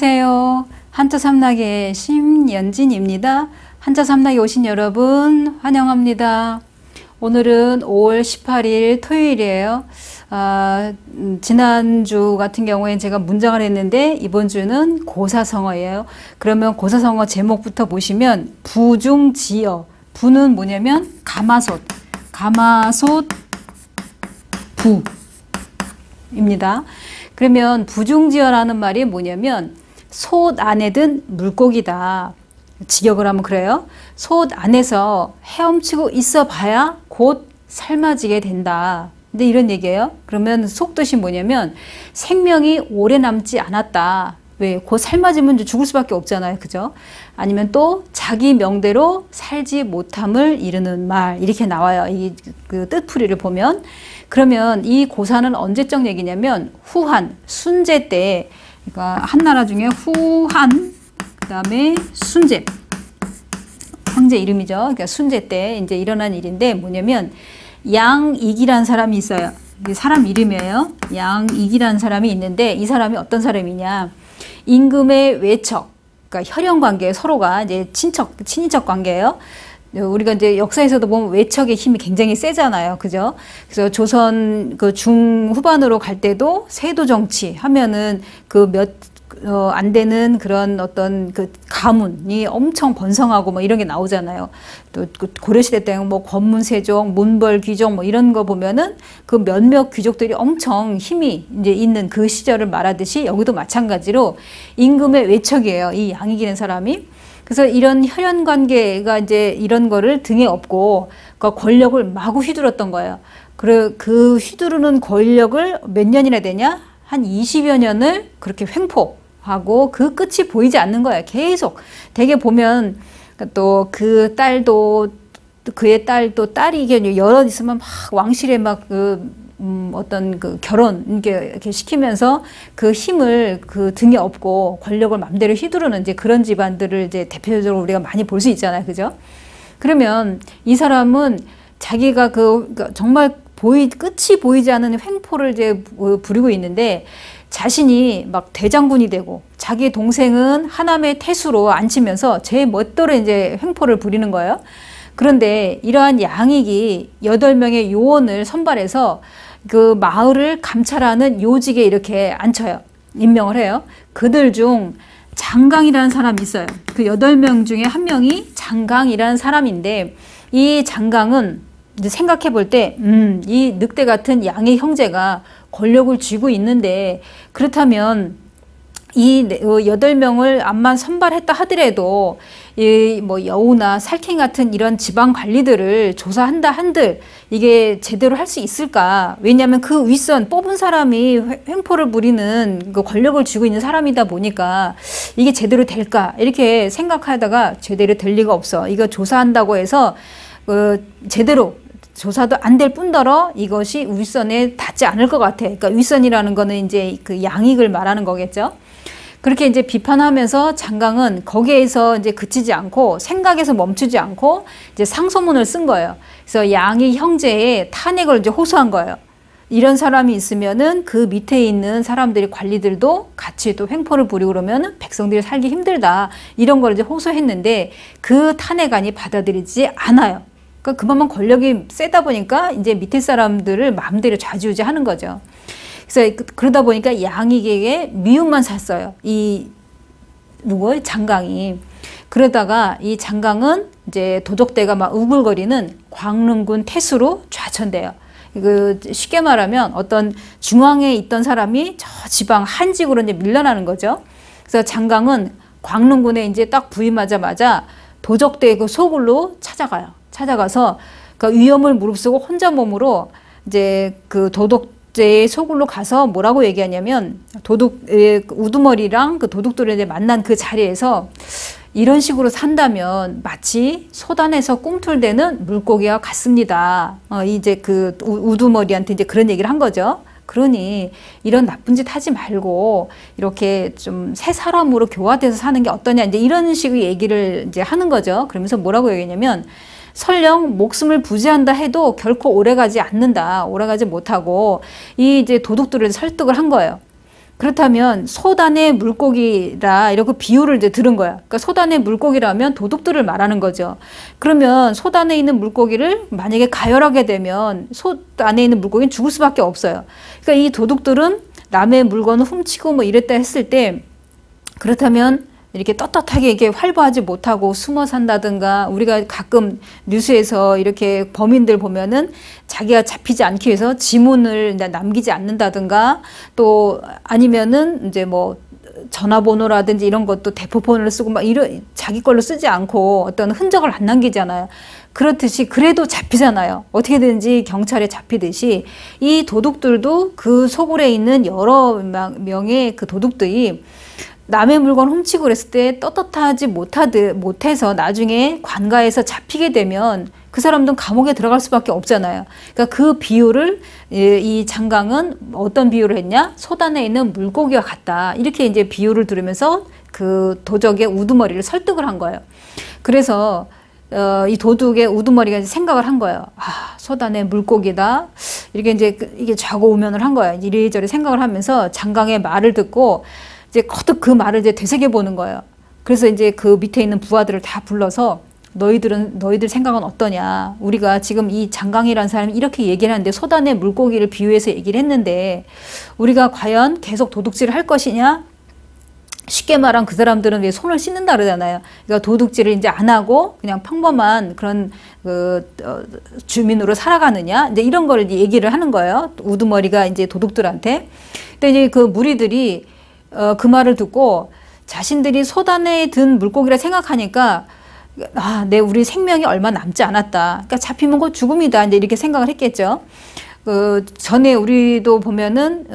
안녕하세요. 한자삼락의 심연진입니다. 한자삼락에 오신 여러분 환영합니다. 오늘은 5월 18일 토요일이에요. 지난주 같은 경우에 제가 문장을 했는데 이번 주는 고사성어예요. 그러면 고사성어 제목부터 보시면 부중지어. 부는 뭐냐면 가마솥. 가마솥 부입니다. 그러면 부중지어라는 말이 뭐냐면 솥 안에 든 물고기다. 직역을 하면 그래요. 솥 안에서 헤엄치고 있어 봐야 곧 삶아지게 된다. 근데 이런 얘기예요. 그러면 속뜻이 뭐냐면 생명이 오래 남지 않았다. 왜? 곧 삶아지면 죽을 수밖에 없잖아요. 그죠? 아니면 또 자기 명대로 살지 못함을 이르는 말. 이렇게 나와요. 이 그 뜻풀이를 보면. 그러면 이 고사는 언제적 얘기냐면 후한, 순제 때, 그러니까 한나라 중에 후한, 그 다음에 순제. 황제 이름이죠. 그러니까 순제 때 이제 일어난 일인데 뭐냐면 양익이라는 사람이 있어요. 사람 이름이에요. 양익이라는 사람이 있는데 이 사람이 어떤 사람이냐. 임금의 외척, 그러니까 혈연 관계, 서로가 이제 친인척 관계예요. 우리가 이제 역사에서도 보면 외척의 힘이 굉장히 세잖아요. 그죠? 그래서 조선 그 중후반으로 갈 때도 세도 정치 하면은 그 안 되는 그런 어떤 그 가문이 엄청 번성하고 뭐 이런 게 나오잖아요. 또 고려시대 때는 뭐 권문세족, 문벌귀족 뭐 이런 거 보면은 그 몇몇 귀족들이 엄청 힘이 이제 있는 그 시절을 말하듯이 여기도 마찬가지로 임금의 외척이에요. 이 양익이라는 사람이. 그래서 이런 혈연 관계가 이제 이런 거를 등에 업고 그 권력을 마구 휘둘렀던 거예요. 그 휘두르는 권력을 몇 년이나 되냐? 한 20여 년을 그렇게 횡포하고 그 끝이 보이지 않는 거예요. 계속. 되게 보면 또 그 딸도 그의 딸도 딸이 이게 여럿 있으면 막 왕실에 막 어떤 그 결혼 이렇게 시키면서 그 힘을 그 등에 업고 권력을 맘대로 휘두르는 이제 그런 집안들을 이제 대표적으로 우리가 많이 볼 수 있잖아요. 그죠? 그러면 이 사람은 자기가 정말 끝이 보이지 않는 횡포를 이제 부리고 있는데 자신이 막 대장군이 되고 자기 동생은 하남의 태수로 앉히면서 제 멋대로 이제 횡포를 부리는 거예요. 그런데 이러한 양익이 8명의 요원을 선발해서 그 마을을 감찰하는 요직에 이렇게 앉혀요. 임명을 해요. 그들 중 장강이라는 사람이 있어요. 그 8명 중에 한 명이 장강이라는 사람인데 이 장강은 이제 생각해 볼 때, 이 늑대 같은 양의 형제가 권력을 쥐고 있는데 그렇다면 이 8명을 암만 선발했다 하더라도 이 뭐 여우나 살쾡 같은 이런 지방 관리들을 조사한다 한들 이게 제대로 할 수 있을까? 왜냐하면 그 윗선 뽑은 사람이 횡포를 부리는 그 권력을 쥐고 있는 사람이다 보니까 이게 제대로 될까? 이렇게 생각하다가 제대로 될 리가 없어. 이거 조사한다고 해서 제대로 조사도 안 될 뿐더러 이것이 윗선에 닿지 않을 것 같아. 그러니까 윗선이라는 거는 이제 그 양익을 말하는 거겠죠. 그렇게 이제 비판하면서 장강은 거기에서 이제 그치지 않고 생각에서 멈추지 않고 이제 상소문을 쓴 거예요. 그래서 양익 형제의 탄핵을 이제 호소한 거예요. 이런 사람이 있으면은 그 밑에 있는 사람들이 관리들도 같이 또 횡포를 부리고 그러면 백성들이 살기 힘들다. 이런 걸 이제 호소했는데 그 탄핵안이 받아들이지 않아요. 그러니까 그만큼 권력이 세다 보니까 이제 밑에 사람들을 마음대로 좌지우지하는 거죠. 그래서 그러다 보니까 양익에게 미움만 샀어요. 장강이. 그러다가 이 장강은 이제 도적대가 막 우글거리는 광릉군 태수로 좌천돼요. 쉽게 말하면 어떤 중앙에 있던 사람이 저 지방 한직으로 이제 밀려나는 거죠. 그래서 장강은 광릉군에 이제 딱 부임하자마자 도적대 그 소굴로 찾아가서 그 위험을 무릅쓰고 혼자 몸으로 이제 그 도둑제의 소굴로 가서 뭐라고 얘기하냐면 우두머리랑 그 도둑들을 이제 만난 그 자리에서 이런 식으로 산다면 마치 소단에서 꿈틀대는 물고기와 같습니다. 이제 그 우두머리한테 이제 그런 얘기를 한 거죠. 그러니 이런 나쁜 짓 하지 말고 이렇게 좀 새 사람으로 교화돼서 사는 게 어떠냐 이제 이런 식의 얘기를 이제 하는 거죠. 그러면서 뭐라고 얘기했냐면 설령 목숨을 부지한다 해도 결코 오래가지 않는다. 오래가지 못하고 이 이제 도둑들을 설득을 한 거예요. 그렇다면 솥 안에 물고기라 이렇게 비유를 이제 들은 거야. 그러니까 솥 안에 물고기라면 도둑들을 말하는 거죠. 그러면 솥 안에 있는 물고기를 만약에 가열하게 되면 솥 안에 있는 물고기는 죽을 수밖에 없어요. 그러니까 이 도둑들은 남의 물건을 훔치고 뭐 이랬다 했을 때, 그렇다면 이렇게 떳떳하게 이렇게 활보하지 못하고 숨어 산다든가, 우리가 가끔 뉴스에서 이렇게 범인들 보면은 자기가 잡히지 않기 위해서 지문을 남기지 않는다든가, 또 아니면은 이제 뭐 전화번호라든지 이런 것도 대포폰을 쓰고 막 이런 자기 걸로 쓰지 않고 어떤 흔적을 안 남기잖아요. 그렇듯이 그래도 잡히잖아요. 어떻게든지 경찰에 잡히듯이 이 도둑들도 그 소굴에 있는 여러 명의 그 도둑들이 남의 물건 훔치고 그랬을 때 떳떳하지 못해서 나중에 관가에서 잡히게 되면 그 사람들은 감옥에 들어갈 수밖에 없잖아요. 그러니까 그 비유를 이 장강은 어떤 비유를 했냐? 솥 안에 있는 물고기와 같다. 이렇게 이제 비유를 들으면서 그 도적의 우두머리를 설득을 한 거예요. 그래서 이 도둑의 우두머리가 이제 생각을 한 거예요. 아, 솥 안에 물고기다. 이렇게 이제 이게 좌고우면을 한 거예요. 이리저리 생각을 하면서 장강의 말을 듣고 이제 거듭 그 말을 이제 되새겨 보는 거예요. 그래서 이제 그 밑에 있는 부하들을 다 불러서 너희들 생각은 어떠냐? 우리가 지금 이 장강이라는 사람이 이렇게 얘기를 하는데 솥 안에 물고기를 비유해서 얘기를 했는데 우리가 과연 계속 도둑질을 할 것이냐? 쉽게 말하면 그 사람들은 왜 손을 씻는다 그러잖아요. 그러니까 도둑질을 이제 안 하고 그냥 평범한 그런 주민으로 살아가느냐? 이제 이런 걸 이제 얘기를 하는 거예요. 우두머리가 이제 도둑들한테. 근데 이제 그 무리들이 그 말을 듣고 자신들이 솥 안에 든 물고기라 생각하니까 아, 우리 생명이 얼마 남지 않았다. 그러니까 잡히면 곧 죽음이다. 이제 이렇게 생각을 했겠죠. 전에 우리도 보면은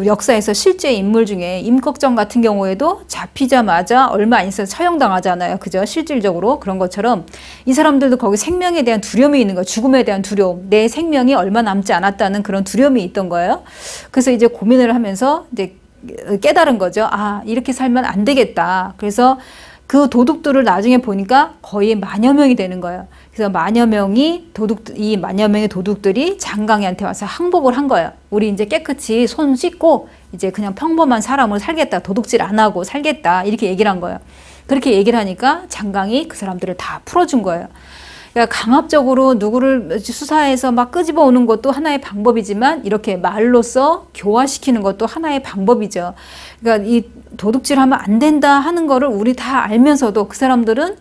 역사에서 실제 인물 중에 임꺽정 같은 경우에도 잡히자마자 얼마 안 있어서 처형당하잖아요. 그죠? 실질적으로 그런 것처럼 이 사람들도 거기 생명에 대한 두려움이 있는 거예요. 죽음에 대한 두려움. 내 생명이 얼마 남지 않았다는 그런 두려움이 있던 거예요. 그래서 이제 고민을 하면서 이제 깨달은 거죠. 아, 이렇게 살면 안 되겠다. 그래서 그 도둑들을 나중에 보니까 거의 만여 명이 되는 거예요. 그래서 이 만여 명의 도둑들이 장강이한테 와서 항복을 한 거예요. 우리 이제 깨끗이 손 씻고 이제 그냥 평범한 사람으로 살겠다. 도둑질 안 하고 살겠다. 이렇게 얘기를 한 거예요. 그렇게 얘기를 하니까 장강이 그 사람들을 다 풀어준 거예요. 그러니까 강압적으로 누구를 수사해서 막 끄집어 오는 것도 하나의 방법이지만 이렇게 말로써 교화시키는 것도 하나의 방법이죠. 그러니까 이 도둑질하면 안 된다 하는 거를 우리 다 알면서도 그 사람들은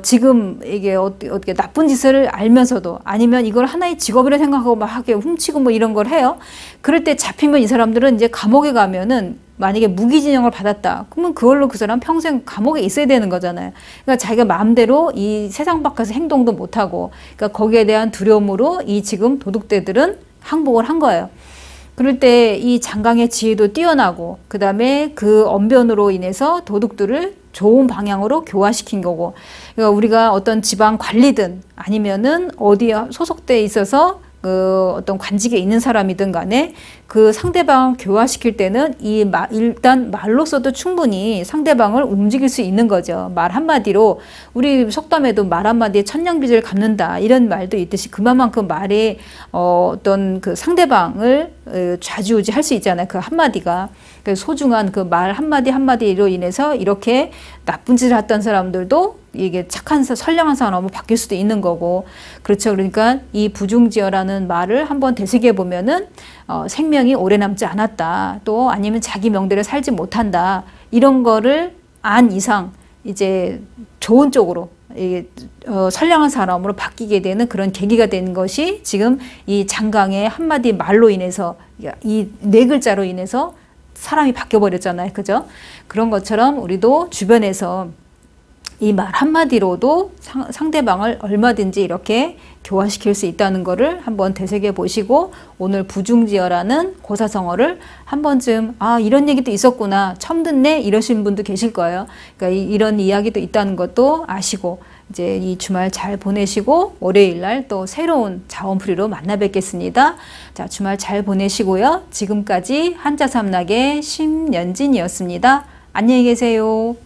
지금 이게 어떻게 나쁜 짓을 알면서도 아니면 이걸 하나의 직업이라 생각하고 막 하게 훔치고 뭐 이런 걸 해요. 그럴 때 잡히면 이 사람들은 이제 감옥에 가면은 만약에 무기징역을 받았다. 그러면 그걸로 그 사람 평생 감옥에 있어야 되는 거잖아요. 그러니까 자기가 마음대로 이 세상 밖에서 행동도 못하고, 그러니까 거기에 대한 두려움으로 이 지금 도둑대들은 항복을 한 거예요. 그럴 때 이 장강의 지혜도 뛰어나고, 그 다음에 그 언변으로 인해서 도둑들을 좋은 방향으로 교화시킨 거고, 그러니까 우리가 어떤 지방 관리든 아니면은 어디에 소속돼 있어서 어떤 관직에 있는 사람이든 간에 그 상대방을 교화시킬 때는 일단 말로서도 충분히 상대방을 움직일 수 있는 거죠. 말 한마디로, 우리 속담에도 말 한마디에 천냥빚을 갚는다 이런 말도 있듯이 그만큼 말에 어떤 그 상대방을 좌지우지할 수 있잖아요. 그 한마디가. 소중한 그 말 한마디 한마디로 인해서 이렇게 나쁜 짓을 했던 사람들도 이게 착한 선량한 사람으로 바뀔 수도 있는 거고, 그렇죠. 그러니까 이 부중지어라는 말을 한번 되새겨 보면은 생명이 오래 남지 않았다, 또 아니면 자기 명대로 살지 못한다, 이런 거를 안 이상 이제 좋은 쪽으로 선량한 사람으로 바뀌게 되는 그런 계기가 되는 것이 지금 이 장강의 한마디 말로 인해서, 이 네 글자로 인해서 사람이 바뀌어버렸잖아요. 그죠? 그런 것처럼 우리도 주변에서 이 말 한마디로도 상대방을 얼마든지 이렇게 교화시킬 수 있다는 것을 한번 되새겨 보시고, 오늘 부중지어라는 고사성어를 한 번쯤 이런 얘기도 있었구나, 처음 듣네, 이러신 분도 계실 거예요. 그러니까 이런 이야기도 있다는 것도 아시고, 이제 이 주말 잘 보내시고 월요일 날 또 새로운 자원풀이로 만나 뵙겠습니다. 자, 주말 잘 보내시고요. 지금까지 한자삼락의 심연진이었습니다. 안녕히 계세요.